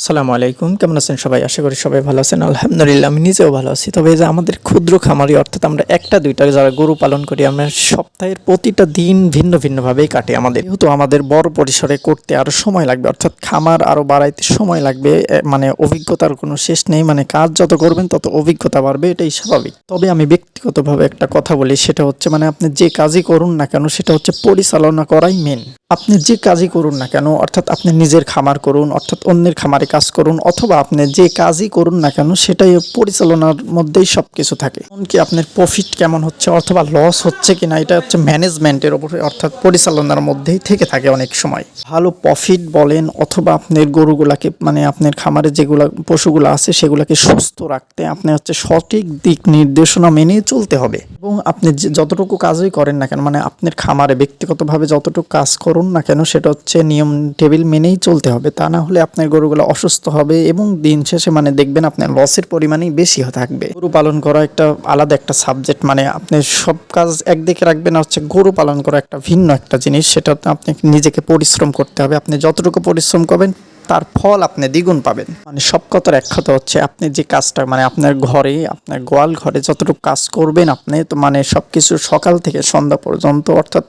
আসসালামু আলাইকুম, কেমন আছেন সবাই? আশা করি সবাই ভালো আছেন। আলহামদুলিল্লাহ আমি নিজেও ভালো আছি। তবে এই যে আমাদের ক্ষুদ্র খামারি অর্থাৎ আমরা একটা দুইটা যারা গরু পালন করি, আমরা সপ্তাহের প্রতিটা দিন ভিন্ন ভিন্নভাবেই কাটে আমাদের। যেহেতু আমাদের বড় পরিসরে করতে আরও সময় লাগবে, অর্থাৎ খামার আরও বাড়াইতে সময় লাগবে, মানে অভিজ্ঞতার কোনো শেষ নেই। মানে কাজ যত করবেন তত অভিজ্ঞতা বাড়বে, এটাই স্বাভাবিক। তবে আমি ব্যক্তিগতভাবে একটা কথা বলি, সেটা হচ্ছে মানে আপনি যে কাজই করুন না কেন সেটা হচ্ছে পরিচালনা করাই মেন। আপনি যে কাজই করুন না কেন, অর্থাৎ আপনি নিজের খামার করুন, অর্থাৎ অন্যের খামারে কাজ করুন, অথবা আপনি যে কাজই করুন না কেন সেটাই পরিচালনার মধ্যেই সব কিছু থাকে। এমনকি আপনার প্রফিট কেমন হচ্ছে অথবা লস হচ্ছে কিনা, এটা হচ্ছে ম্যানেজমেন্টের উপরে অর্থাৎ পরিচালনার মধ্যেই থেকে থাকে অনেক সময়। ভালো প্রফিট বলেন অথবা আপনার গরুগুলাকে মানে আপনার খামারে যেগুলা পশুগুলো আছে সেগুলোকে সুস্থ রাখতে আপনি হচ্ছে সঠিক দিক নির্দেশনা মেনে চলতে হবে। এবং আপনি যতটুকু কাজই করেন না কেন, মানে আপনার খামারে ব্যক্তিগতভাবে যতটুকু কাজ করুন না কেন সেটা হচ্ছে নিয়ম টেবিল মেনেই চলতে হবে। তা না হলে আপনার গরুগুলো অসুস্থ হবে এবং দিন শেষে মানে দেখবেন আপনার লসের পরিমাণই বেশি থাকবে। গরু পালন করা একটা আলাদা একটা সাবজেক্ট, মানে আপনি সব কাজ একদিকে রাখবেন, হচ্ছে গরু পালন করা একটা ভিন্ন একটা জিনিস। সেটা আপনি নিজেকে পরিশ্রম করতে হবে। আপনি যতটুকু পরিশ্রম করবেন তার ফল আপনি দ্বিগুণ পাবেন। মানে সব কথার এক কথা হচ্ছে আপনি যে কাজটা মানে আপনার ঘরে, আপনার গোয়াল ঘরে যতটুকু কাজ করবেন আপনি, তো মানে সব কিছু সকাল থেকে সন্ধ্যা পর্যন্ত, অর্থাৎ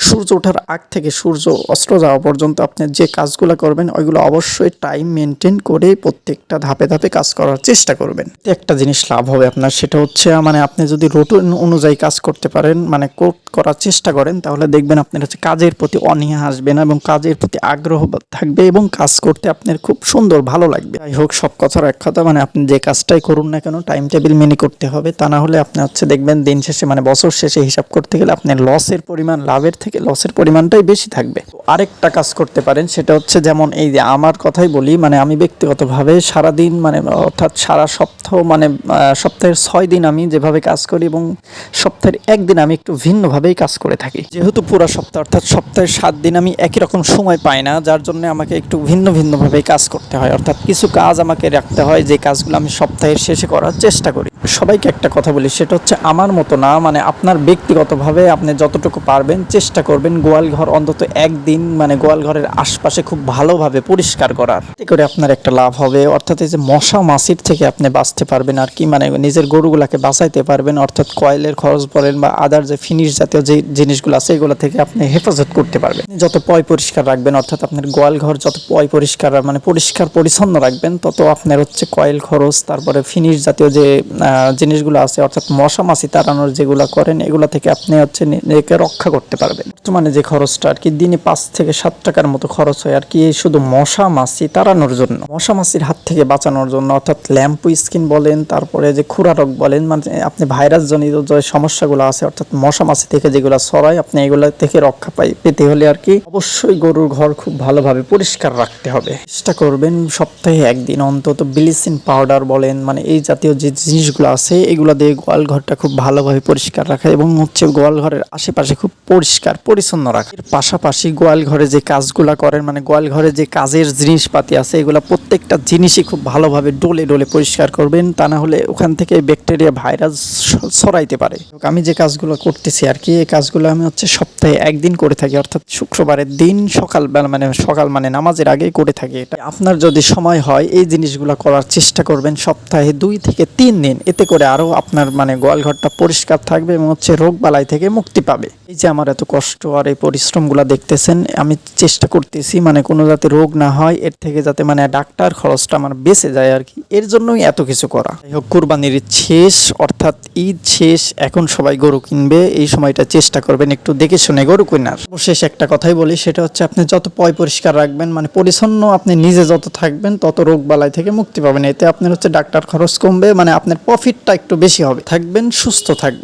সূর্য ওঠার আগ থেকে সূর্য অস্ত যাওয়া পর্যন্ত আপনি যে কাজগুলো করবেন ওইগুলো অবশ্যই টাইম মেনটেন করে প্রত্যেকটা ধাপে ধাপে কাজ করার চেষ্টা করবেন। একটা জিনিস লাভ হবে আপনার, সেটা হচ্ছে মানে আপনি যদি রুটিন অনুযায়ী কাজ করতে পারেন, মানে করার চেষ্টা করেন, তাহলে দেখবেন আপনার হচ্ছে কাজের প্রতি অনীহা আসবে না এবং কাজের প্রতি আগ্রহ থাকবে এবং কাজ করতে আপনার খুব সুন্দর ভালো লাগবে। যাই হোক, সব কথার এক কথা, মানে আপনি যে কাজটাই করুন না কেন টাইম টেবিল মেনে করতে হবে। তা না হলে আপনি হচ্ছে দেখবেন দিন শেষে মানে বছর শেষে হিসাব করতে গেলে আপনার লসের পরিমাণ লাভের থেকে লসের পরিমাণটাই বেশি থাকবে। আরেকটা কাজ করতে পারেন, সেটা হচ্ছে যেমন এই যে আমার কথাই বলি, মানে আমি ব্যক্তিগতভাবে সারাদিন মানে অর্থাৎ সারা সপ্তাহ মানে সপ্তাহের 6 দিন আমি যেভাবে কাজ করি এবং সপ্তাহের একদিন আমি একটু ভিন্নভাবেই কাজ করে থাকি। যেহেতু পুরো সপ্তাহ অর্থাৎ সপ্তাহের 7 দিন আমি একই রকম সময় পাই না, যার জন্য আমাকে একটু ভিন্নভাবে কাজ করতে হয়। অর্থাৎ কিছু কাজ আমাকে রাখতে হয় যে কাজগুলো আমি সপ্তাহের শেষে করার চেষ্টা করি। সবাইকে একটা কথা বলি, সেটা হচ্ছে আমার মতো না, মানে আপনার ব্যক্তিগতভাবে আপনি যতটুকু পারবেন চেষ্টা করবেন গোয়াল ঘর অন্তত একদিন মানে গোয়াল ঘরের আশপাশে খুব ভালোভাবে পরিষ্কার করার। এতে করে আপনার একটা লাভ হবে, অর্থাৎ এই যে মশা মাছির থেকে আপনি বাঁচতে পারবেন আর কি, মানে নিজের গরুগুলাকে বাঁচাইতে পারবেন। অর্থাৎ কয়েলের খরচ বলেন বা আদার যে ফিনিশ জাতীয় যে জিনিসগুলো আছে এগুলো থেকে আপনি হেফাজত করতে পারবেন। যত পরিষ্কার রাখবেন, অর্থাৎ আপনার গোয়াল ঘর যত পরিষ্কার মানে পরিষ্কার পরিচ্ছন্ন রাখবেন, তত আপনার হচ্ছে কয়েল খরচ, তারপরে ফিনিশ জাতীয় যে জিনিসগুলো আছে অর্থাৎ মশা মাছি তাড়ানোর যেগুলো করেন এগুলো থেকে আপনি হচ্ছে নিজেকে রক্ষা করতে পারবেন। বর্তমানে যে খরচটা আর কি দিনে 5 থেকে 7 টাকার মতো খরচ হয় আর কি, শুধু মশা মাছি তাড়ানোর জন্য, মশা মাছির হাত থেকে বাঁচানোর জন্য, অর্থাৎ ল্যাম্পু স্কিন বলেন, তারপরে যে খুরা রোগ বলেন, মানে আপনি ভাইরাস জনিত যে সমস্যাগুলো আছে অর্থাৎ মশা মাছি থেকে যেগুলো ছড়ায়, আপনি এগুলো থেকে রক্ষা পেতে হলে আর কি অবশ্যই গরুর ঘর খুব ভালোভাবে পরিষ্কার রাখতে হবে। চেষ্টা করবেন সপ্তাহে একদিন অন্তত ব্লিচিং পাউডার বলেন, মানে এই জাতীয় যে জিনিসগুলো আছে এগুলো দিয়ে গোয়াল ঘরটা খুব ভালোভাবে পরিষ্কার রাখা এবং হচ্ছে গোয়াল ঘরের আশেপাশে খুব পরিষ্কার পরিচ্ছন্ন রাখা। এর পাশাপাশি গোয়াল ঘরে যে কাজগুলা করেন, মানে গোয়াল ঘরে যে কাজের জিনিসপাতি আছে এগুলো প্রত্যেকটা জিনিসই খুব ভালোভাবে ডলে পরিষ্কার করবেন, তা না হলে ওখান থেকে ব্যাকটেরিয়া ভাইরাস ছড়াইতে পারে। আমি যে কাজগুলো করতেছি আর কি, এই কাজগুলো আমি হচ্ছে সপ্তাহে একদিন করে থাকি, অর্থাৎ শুক্রবারের দিন সকালবেলা মানে নামাজের আগেই করে থাকি। এটা আপনার যদি সময় হয় এই জিনিসগুলো করার চেষ্টা করবেন সপ্তাহে 2 থেকে 3 দিন। এতে করে আরও আপনার মানে গোয়াল ঘরটা পরিষ্কার থাকবে এবং হচ্ছে রোগ বালাই থেকে মুক্তি পাবে। এই যে আমার এত কষ্ট আর এই পরিশ্রমগুলো দেখতেছেন, আমি চেষ্টা করতেছি মানে কোনো যাতে রোগ না হয়, এর থেকে যাতে মানে ডাক্তার খরচটা আমার বেঁচে যায় আর কি, এর জন্যই এত কিছু করা। যাই হোক, কুরবানির শেষ অর্থাৎ ঈদ শেষ, এখন সবাই গরু কিনবে, এই সময়টা চেষ্টা করবেন একটু দেখে শুনে গরু কেনার। শেষ একটা কথাই বলি, সেটা হচ্ছে আপনি যত পরিষ্কার রাখবেন মানে পরিচ্ছন্ন আপনি নিজে যত থাকবেন তত রোগ বালাই থেকে মুক্তি পাবেন। এতে আপনার হচ্ছে ডাক্তার খরচ কমবে, মানে আপনার প্রফিটটা একটু বেশি হবে। থাকবেন, সুস্থ থাকবেন।